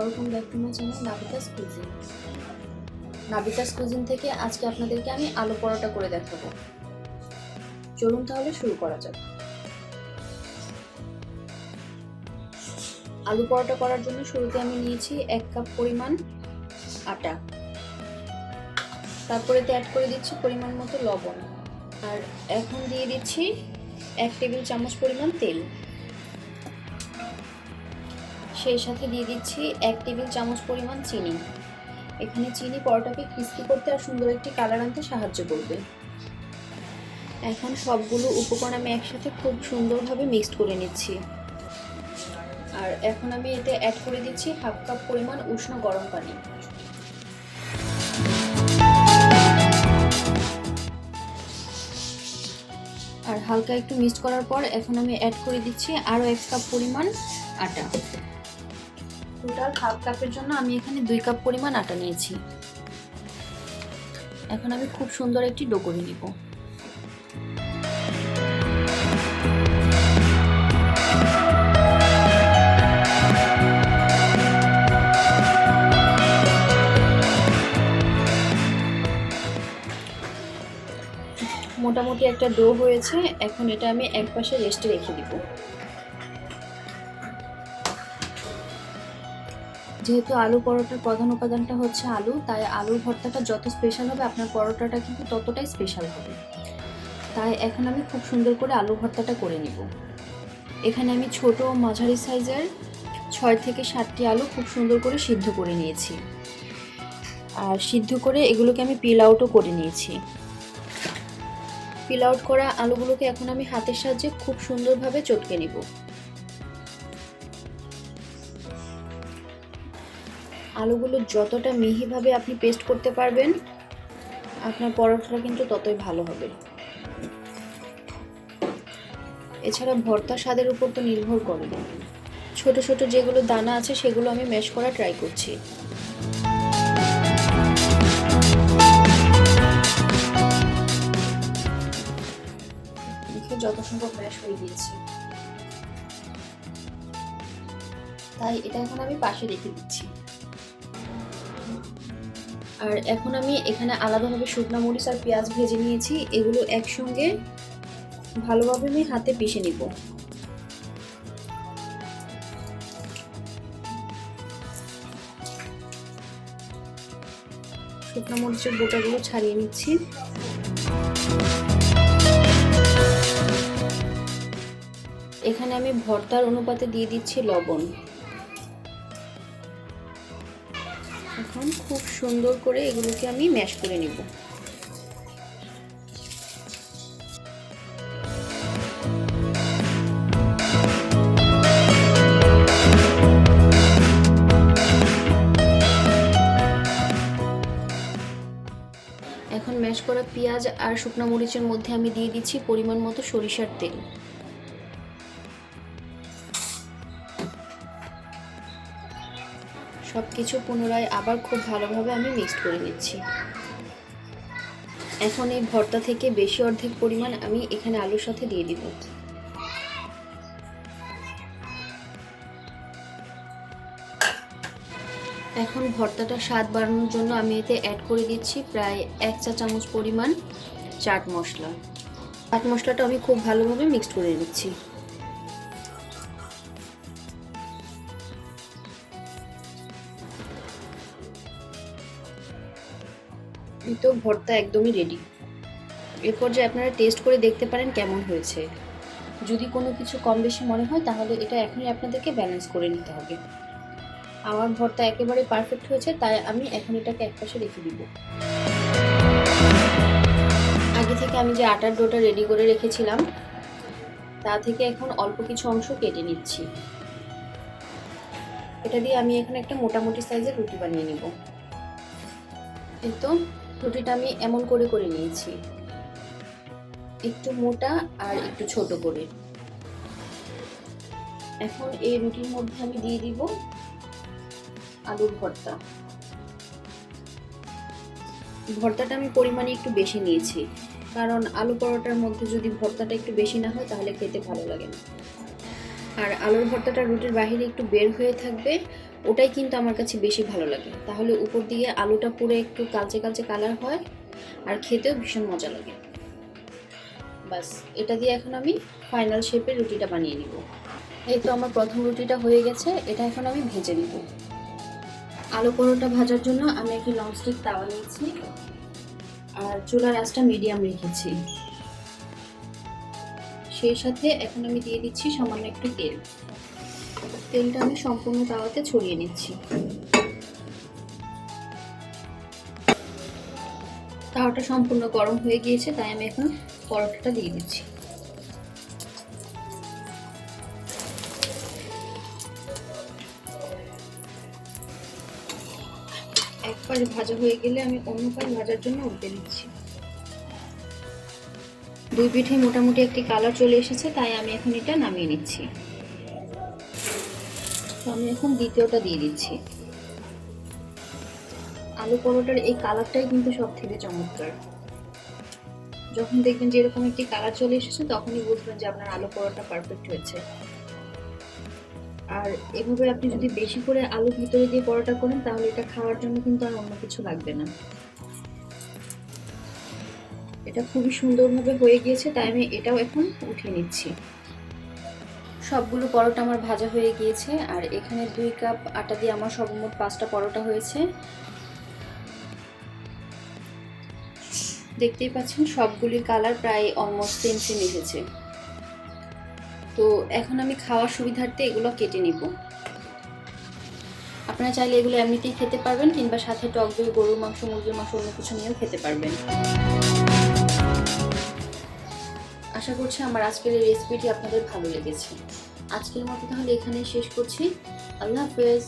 Welcome back to my channel Nabita's cuisine থেকে আজকে আপনাদেরকে আমি আলু পরোটা করে দেখাবো। চলুন তাহলে শুরু করা যাক। আলু পরোটা করার জন্য শুরুতে আমি নিয়েছি 1 কাপ পরিমাণ আটা, তারপরে অ্যাড করে দিচ্ছি পরিমাণ মতো লবণ, আর এখন দিয়ে দিচ্ছি 1 টেবিল চামচ পরিমাণ তেল। সেই সাথে দিয়ে দিচ্ছি 1 টেবিল চামচ পরিমাণ চিনি। এখানে চিনি পরোটাকে ক্রিস্পি করতে আর সুন্দর একটি কালার আনতে সাহায্য করবে। এখন সবগুলো উপকরণ আমি একসাথে খুব সুন্দরভাবে মিক্সড করে নিচ্ছি। আর এখন আমি এতে অ্যাড করে দিচ্ছি 1/2 কাপ পরিমাণ উষ্ণ গরম পানি। আর হালকা একটু মিক্সড করার পর এখন আমি অ্যাড করে দিচ্ছি আরও 1 কাপ পরিমাণ আটা। টোটাল 1/2 কাপের জন্য আমি এখানে 2 কাপ পরিমাণ আটা নিয়েছি। এখন আমি খুব সুন্দর একটি ডো করে নিব। মোটামুটি একটা ডো হয়েছে, এখন এটা আমি এক পাশে রেস্টে রেখে দিব। যেহেতু আলু পরোটার প্রধান উপাদানটা হচ্ছে আলু, তাই আলুর ভর্তাটা যত স্পেশাল হবে আপনার পরোটাটা কিন্তু ততটাই স্পেশাল হবে। তাই এখন আমি খুব সুন্দর করে আলু ভর্তাটা করে নিব। এখানে আমি ছোট ও মাঝারি সাইজের 6 থেকে 7টি আলু খুব সুন্দর করে সিদ্ধ করে নিয়েছি। আর সিদ্ধ করে এগুলোকে আমি পিল আউটও করে নিয়েছি। পিল আউট করা আলুগুলোকে এখন আমি হাতের সাহায্যে খুব সুন্দরভাবে চটকে নিব। আলুগুলো যতটা মিহিভাবে আপনি পেস্ট করতে পারবেন আপনার পরোটাটা কিন্তু ততই ভালো হবে। এছাড়া ভর্তা স্বাদের উপর তো নির্ভর করে। ছোট ছোট যেগুলো দানা আছে সেগুলো আমি ম্যাশ করা ট্রাই করছি। যত সম্ভব ম্যাশ হয়ে গিয়েছে, তাই এটা এখন আমি পাশে রেখে দিচ্ছি। আর এখন আমি এখানে আলাদাভাবে শুকনো মরিচ আর পেঁয়াজ ভেজে নিয়েছি, এগুলো একসঙ্গে ভালোভাবে আমি হাতে পিষে নিব। শুকনো মরিচের বোটাগুলো ছাড়িয়ে নিচ্ছি। এখানে আমি ভর্তার অনুপাতে দিয়ে দিচ্ছি লবণ। এখন খুব সুন্দর করে এগুলোকে আমি ম্যাশ করে নিব। এখন ম্যাশ করা পেঁয়াজ আর শুকনো মরিচের মধ্যে আমি দিয়ে দিচ্ছি পরিমাণ মতো সরিষার তেল। সবকিছু পুনরায় আবার খুব ভালোভাবে আমি মিক্সড করে নিচ্ছি। এখন এই ভর্তা থেকে বেশি অর্ধেক পরিমাণ আমি এখানে আলুর সাথে দিয়ে দিব। এখন ভর্তাটা স্বাদ বাড়ানোর জন্য আমি এতে অ্যাড করে দিচ্ছি প্রায় 1 চা চামচ পরিমাণ চাট মশলা। চাট মশলাটা আমি খুব ভালোভাবে মিক্সড করে নিচ্ছি। তো ভর্তা একদমই রেডি। এরপর যে আপনারা টেস্ট করে দেখতে পারেন কেমন হয়েছে। যদি কোনো কিছু কম বেশি মনে হয় তাহলে এটা এখনই আপনাদেরকে ব্যালেন্স করে নিতে হবে। আমার ভর্তা একেবারে পারফেক্ট হয়েছে, তাই আমি এখন এটাকে একপাশে রেখে দিব। আগে থেকে আমি যে আটার ডোটা রেডি করে রেখেছিলাম তা থেকে এখন অল্প কিছু অংশ কেটে নিচ্ছি। এটা দিয়ে আমি এখানে একটা মোটামুটি সাইজের রুটি বানিয়ে নিব। এই তো রুটিটা আমি এমন করে করে নিয়েছি, একটু মোটা আর একটু ছোট করে। এখন এই রুটির মধ্যে আমি দিয়ে দিব আলুর ভর্তা। ভর্তাটা আমি পরিমাণে একটু বেশি নিয়েছি, কারণ আলু পরোটার মধ্যে যদি ভর্তাটা একটু বেশি না হয় তাহলে খেতে ভালো লাগে না। আর আলুর ভর্তাটা রুটির বাহিরে একটু বের হয়ে থাকবে, ওটাই কিন্তু আমার কাছে বেশি ভালো লাগে। তাহলে উপর দিয়ে আলুটা পুরো একটু কালচে কালচে কালার হয় আর খেতেও ভীষণ মজা লাগে। বাস এটা দিয়ে এখন আমি ফাইনাল শেপের রুটিটা বানিয়ে নিব। এই তো আমার প্রথম রুটিটা হয়ে গেছে, এটা এখন আমি ভেজে নিব। আলু পরোটা ভাজার জন্য আমি একটি ননস্টিক তাওয়া নিয়েছি আর চুলার আঁচটা মিডিয়াম রেখেছি। সেই সাথে এখন আমি দিয়ে দিচ্ছি সামান্য একটু তেল। তেলটা আমি সম্পূর্ণ তাওয়াতে ছড়িয়ে নিচ্ছি। তাওয়াটা সম্পূর্ণ গরম হয়ে গিয়েছে, তাই আমি এখন পরোটাটা দিয়ে দিচ্ছি। এক পাশ ভাজা হয়ে গেলে আমি অন্য পাশ ভাজার জন্য উল্টে দিচ্ছি। দুই পিঠে মোটামুটি একটি কালার চলে এসেছে, তাই আমি এখন এটা নামিয়ে নিচ্ছি। তো আমি এখন দ্বিতীয়টা দিয়ে দিচ্ছি। আলু পরোটার এই কালারটাই কিন্তু সব থেকে চমৎকার। যখন দেখবেন যে এরকম একটি কালার চলে এসেছে তখনই বুঝবেন যে আপনার আলু পরোটা পারফেক্ট হয়েছে। আর এভাবে আপনি যদি বেশি করে আলু ভিতরে দিয়ে পরোটা করেন তাহলে এটা খাওয়ার জন্য কিন্তু আর অন্য কিছু লাগবে না। এটা খুবই সুন্দরভাবে হয়ে গিয়েছে, তাই আমি এটাও এখন উঠিয়ে নিচ্ছি। সবগুলো পরোটা আমার ভাজা হয়ে গিয়েছে আর এখানে 2 কাপ আটা দিয়ে আমার সর্বমোট 5টা পরোটা হয়েছে। দেখতেই পাচ্ছেন সবগুলির কালার প্রায় অলমোস্ট সেম সেম এসেছে। তো এখন আমি খাওয়ার সুবিধার্থে এগুলো কেটে নিব। আপনারা চাইলে এগুলো এমনিতেই খেতে পারবেন কিংবা সাথে টক দই, গরুর মাংস, মুরগির মাংস অন্য কিছু নিয়েও খেতে পারবেন। আশা করছি আমার আজকের এই রেসিপিটি আপনাদের ভালো লেগেছে। আজকের মতো তাহলে এখানেই শেষ করছি। আল্লাহ হাফেজ।